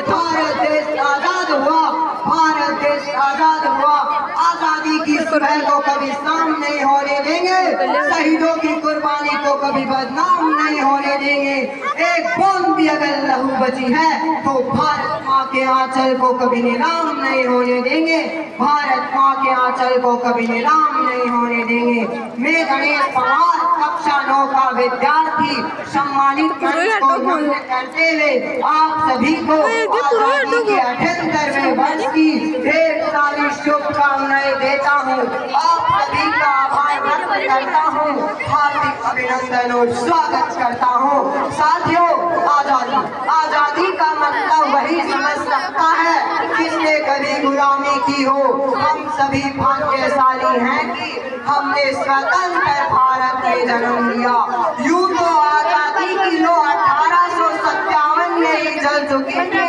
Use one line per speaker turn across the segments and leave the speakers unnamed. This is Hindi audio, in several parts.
भारत देश आजाद हुआ, भारत देश आजाद हुआ। आजादी की सुबह को कभी शाम नहीं होने देंगे, शहीदों की कुर्बानी को कभी बदनाम नहीं होने देंगे। एक बूंद भी अगर लहू बची है तो भारत माँ के आंचल को कभी नीलाम नहीं होने देंगे, भारत माँ के आंचल को कभी नीलाम नहीं होने देंगे। मैं गणेश पवार कक्षा 9 का विद्यार्थी सम्मानित मंच को नमन करते हुए आप सभी को आजादी के 78वें वर्ष की ढेर सारी शुभकामनाएं देता हूँ। आप सभी का आभार व्यक्त करता हूँ, हार्दिक अभिनंदन और स्वागत करता हूँ। साथियों, आजादी का मतलब वही समझ सकता है जिसने कभी गुलामी की हो। हम सभी भाग्यशाली हैं कि हमने स्वतंत्र भारत में जन्म लिया। यूं तो आजादी की लो 1857 में ही जल चुकी थी,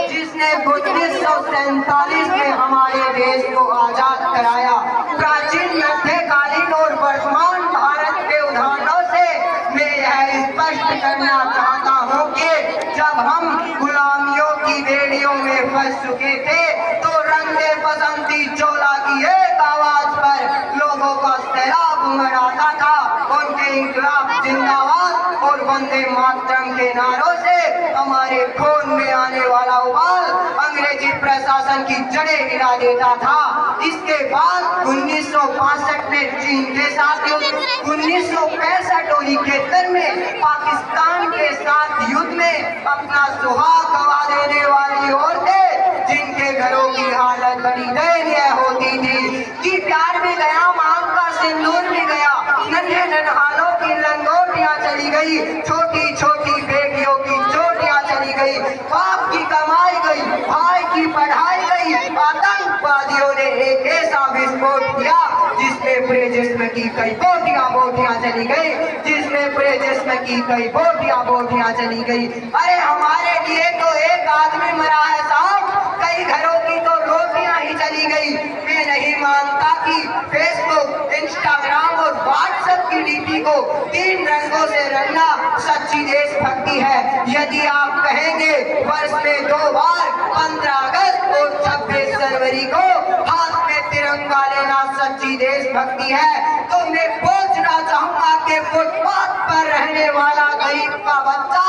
जिसने 1947 में हमारे देश को आजाद कराया। प्राचीन मध्यकालीन और वर्तमान भारत के उदाहरणों से मैं यह स्पष्ट करना चाहता हूँ कि जब हम गुलामियों की बेड़ियों में फंस चुके थे तो रंगे बसंती चोला की एक आवाज पर लोगों का सैलाब उमड़ आता था। उनके इंकलाब जिंदाबाद और वंदे मातरम के नारों से हमारे खून में आने वाला उबाल अंग्रेजी प्रशासन की जड़ें हिला देता था। इसके बाद 1962 में चीन के साथ युद्ध, 1965 और 71 में पाकिस्तान के साथ युद्ध में अपना सुहाग गवा देने वाली औरतें, जिनके घरों की हालत बड़ी दयनीय होती थी, कि प्यार भी गया, मांग का सिंदूर भी गया, नन्हे नन्हालों की लंगोटियां चली गई, छोटी छोटी बेटियों की चोटियां चली गई, बाप की कमाई गई, भाई की पढ़ाई गई। आतंकवादियों ने एक ऐसा विस्फोट किया जिसमें पूरे जिस्म की कई बोटियां चली गई, जिसमें पूरे जिस्म की कई बोटियां चली गई। अरे हमारे लिए तो एक आदमी मरा है साहब, कई घरों की तो रोटियां ही चली गई। मैं नहीं मानता कि फेसबुक, इंस्टाग्राम और व्हाट्सएप की डीपी को 3 रंगों से रंगना सच्ची देशभक्ति है। यदि आप कहेंगे वर्ष में 2 बार 15 अगस्त और 26 जनवरी को हाथ में तिरंगा लेना सच्ची देशभक्ति है, तो मैं पूछना चाहूंगा कि फुटपाथ पर रहने वाला गरीब का बच्चा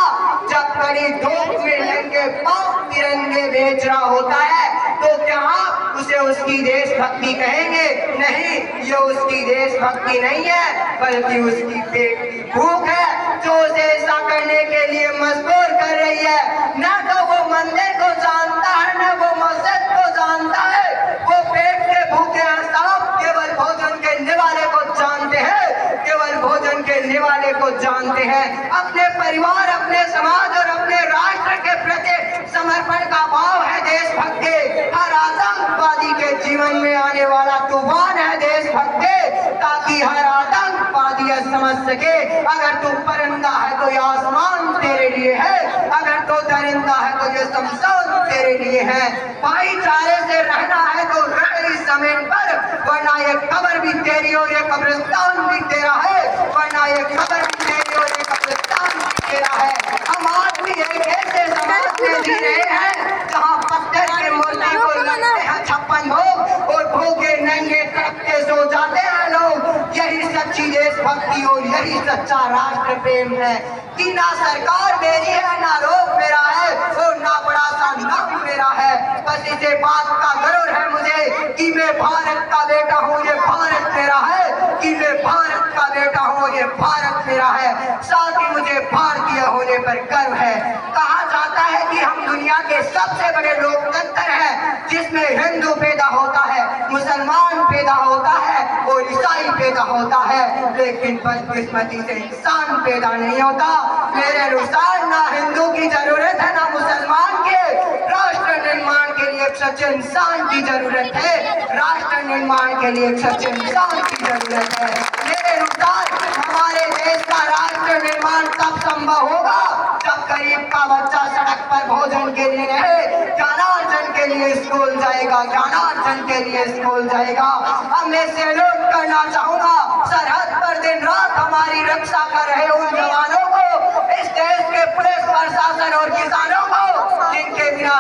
जब कड़ी धूप में नंगे पांव तिरंगे बेच रहा होता है तो क्या आप उसे उसकी देशभक्ति कहेंगे? नहीं, ये उसकी देशभक्ति नहीं है, बल्कि उसकी पेट की भूख है जो उसे ऐसा करने के लिए मजबूर कर रही है। न तो वो मंदिर को जानता है, न वो मस्जिद को जानता है, वो पेट के भूखे साहब केवल भोजन के निवाले को जानते हैं, केवल भोजन के निवाले को जानते हैं। अपने परिवार, अपने समाज और अपने राष्ट्र के प्रति समर्पण का भाव है देशभक्ति। हर आतंकवादी के जीवन में आने वाला तूफान है देशभक्ति, ताकि हर आतंकवादी यह समझ सके अगर तू परिंदा है तो यह आसमान तेरे लिए है, अगर तू दरिंदा है तो यह शमशान तेरे लिए है। भाईचारे से रहना है तो रह इस जमीन पर, वरना ये कब्र भी तेरी और ये कब्रिस्तान भी तेरा है, वरना ये कब्र भी तेरी और ये कब्रिस्तान भी तेरा है। हम आज भी एक ऐसे समाज में जी रहे हैं जहाँ पत्थर के मूर्ति को लगते हैं 56 भोग और भोगे नंगे तड़पते सो जाते हैं लोग। यही सच्ची देशभक्ति और यही सच्चा राष्ट्र प्रेम है कि ना सरकार मेरी है, ना रोग मेरा है और ना बड़ा सा नाम मेरा है। बस इसे बात का गर्व है मुझे कि मैं भारत का बेटा हूँ, ये भारत मेरा है, कि मैं भारत का बेटा हूँ, ये भारत मेरा है। साथ ही मुझे भारतीय होने पर गर्व है। कहा जाता है कि हम दुनिया के सबसे बड़े लोकतंत्र हैं, जिसमें हिंदू पैदा होता है, मुसलमान पैदा होता है और ईसाई पैदा होता है, लेकिन बदकिस्मती से इंसान पैदा नहीं होता। मेरे अनुसार ना हिंदू की जरूरत है ना मुसलमान के, राष्ट्र निर्माण के लिए एक सच्चे इंसान की जरूरत है, राष्ट्र निर्माण के लिए एक सच्चे इंसान की जरूरत है। मेरे अनुसार हमारे देश का राष्ट्र निर्माण तब संभव होगा जब गरीब का बच्चा सड़क पर भोजन के लिए रहे, ज्ञानार्जन के लिए स्कूल जाएगा, ज्ञानार्जन के लिए स्कूल जाएगा। अब मैं सैल्यूट करना चाहूंगा सरहद पर दिन रात हमारी रक्षा कर रहे उन जवानों को, इस देश के पुलिस प्रशासन और किसानों को, जिनके बिना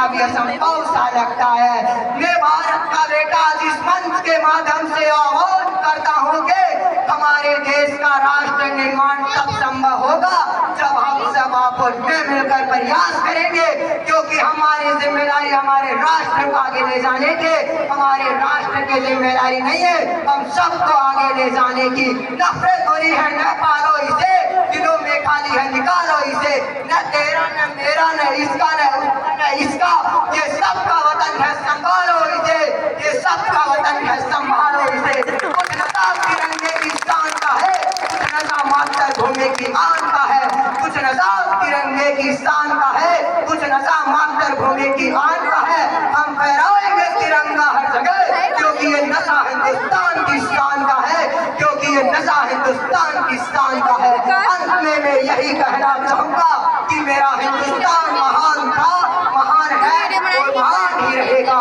भी असंभव सा लगता है। मैं भारत का बेटा जिस मंच के माध्यम से आह्वान करता हूँ कि हमारे देश का राष्ट्र निर्माण तब संभव होगा जब हम सब आपस में मिलकर प्रयास करेंगे, क्योंकि हमारी जिम्मेदारी हमारे राष्ट्र को आगे ले जाने की, हमारे राष्ट्र की जिम्मेदारी नहीं है हम सबको आगे ले जाने की। नफरत हो रही है, न पालो इसे, दिलों में खाली है, निकालो इसे, न तेरा न मेरा न इसका न उसका न इसका, ये सबका वतन है, संभालो इसे, ये सबका वतन है, संभालो इसे। कुछ नशा तिरंगे की शान का है, कुछ नशा मातृभूमि की आन का है, कुछ नशा तिरंगे की शान का है, कुछ नशा मातृभूमि की आन का है। हम फहराएंगे तिरंगा हर जगह, क्योंकि ये नशा हिंदुस्तान की शान का है, क्योंकि ये नशा हिंदुस्तान की शान का है। अंत में मैं यही कहना चाहूंगा कि मेरा हिंदुस्तान महान था, महान है और महान ही रहेगा।